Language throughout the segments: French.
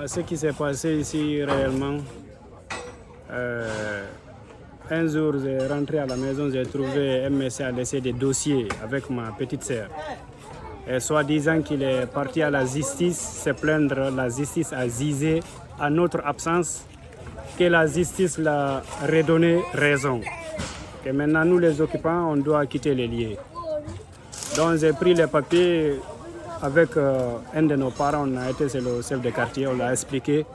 Ce qui s'est passé ici réellement, un jour j'ai rentré à la maison, j'ai trouvé un monsieur a laissé des dossiers avec ma petite sœur. Et soi-disant qu'il est parti à la justice se plaindre, la justice a jugé à notre absence que la justice l'a redonné raison. Et maintenant nous les occupants, on doit quitter les lieux. Donc j'ai pris les papiers avec un de nos parents, on a été c'est le chef de quartier, on l'a expliqué.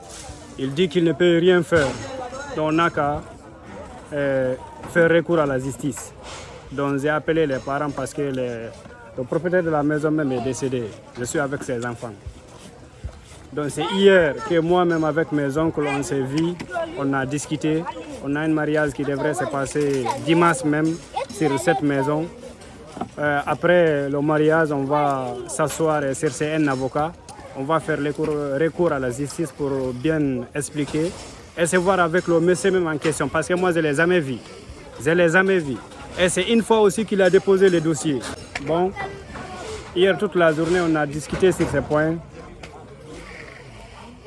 Il dit qu'il ne peut rien faire. Donc on n'a qu'à faire recours à la justice. Donc j'ai appelé les parents parce que le propriétaire de la maison même est décédé. Je suis avec ses enfants. Donc c'est hier que moi-même avec mes oncles on s'est vus, on a discuté. On a un mariage qui devrait se passer dimanche même sur cette maison. Après le mariage, on va s'asseoir et chercher un avocat. On va faire recours à la justice pour bien expliquer et se voir avec le monsieur même en question. Parce que moi, je ne l'ai jamais vu. Je ne l'ai jamais vu. Et c'est une fois aussi qu'il a déposé le dossier. Bon, hier toute la journée, on a discuté sur ces points.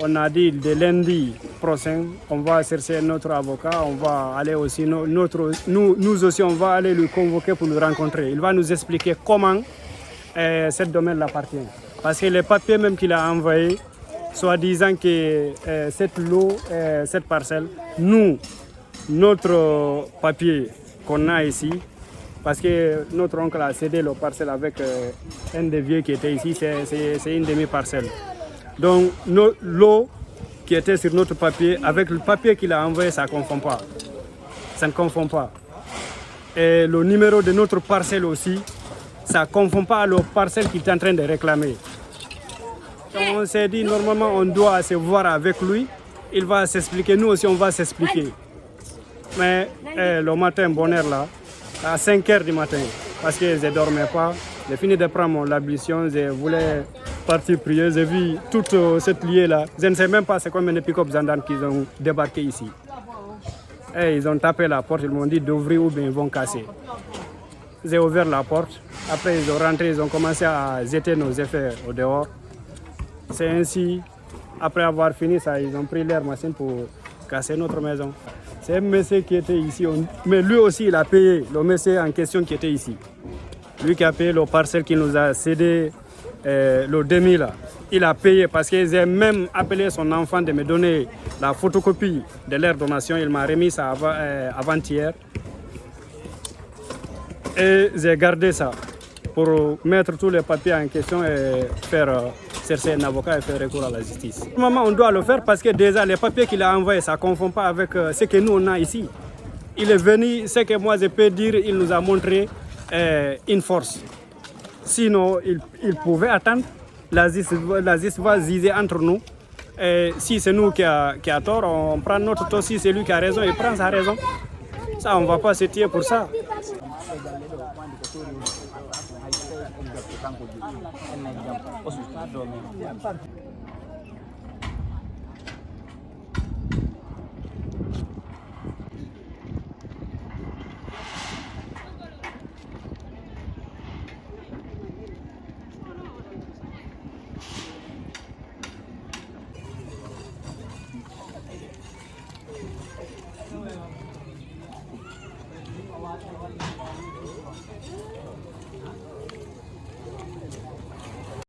On a dit de lundi prochain, on va chercher notre avocat, on va aller aussi, nous aussi, on va aller le convoquer pour nous rencontrer. Il va nous expliquer comment ce domaine l'appartient. Parce que les papiers même qu'il a envoyés, soit disant que cette lot, cette parcelle, nous, notre papier qu'on a ici, parce que notre oncle a cédé la parcelle avec un des vieux qui était ici, c'est une demi-parcelle. Donc l'eau qui était sur notre papier, avec le papier qu'il a envoyé, ça ne confond pas. Ça ne confond pas. Et le numéro de notre parcelle aussi, ça ne confond pas à la parcelle qu'il est en train de réclamer. Donc on s'est dit, normalement, on doit se voir avec lui. Il va s'expliquer, nous aussi, on va s'expliquer. Mais le matin, bonne heure là, à 5 h du matin, parce que je ne dormais pas, j'ai fini de prendre mon ablution, je voulais partir prier, j'ai vu toute cette liée-là. Je ne sais même pas c'est combien de pick-up gendarmes qu'ils ont débarqué ici. Et ils ont tapé la porte, ils m'ont dit d'ouvrir ou bien ils vont casser. J'ai ouvert la porte, après ils ont rentré, ils ont commencé à jeter nos effets au dehors. C'est ainsi, après avoir fini ça, ils ont pris leur machine pour casser notre maison. C'est un monsieur qui était ici, mais lui aussi il a payé, le monsieur en question qui était ici. Lui qui a payé le parcelle qui nous a cédé le demi là. Il a payé parce que j'ai même appelé son enfant de me donner la photocopie de leur donation. Il m'a remis ça avant-hier. Et j'ai gardé ça pour mettre tous les papiers en question et faire chercher un avocat et faire recours à la justice. Normalement, on doit le faire parce que déjà les papiers qu'il a envoyés, ça ne confond pas avec ce que nous on a ici. Il est venu, ce que moi je peux dire, il nous a montré une force. Sinon, il pouvait attendre. La justice va juger entre nous. Et si c'est nous qui a tort, on prend notre tort. Si c'est lui qui a raison, il prend sa raison. Ça, on ne va pas se tirer pour ça.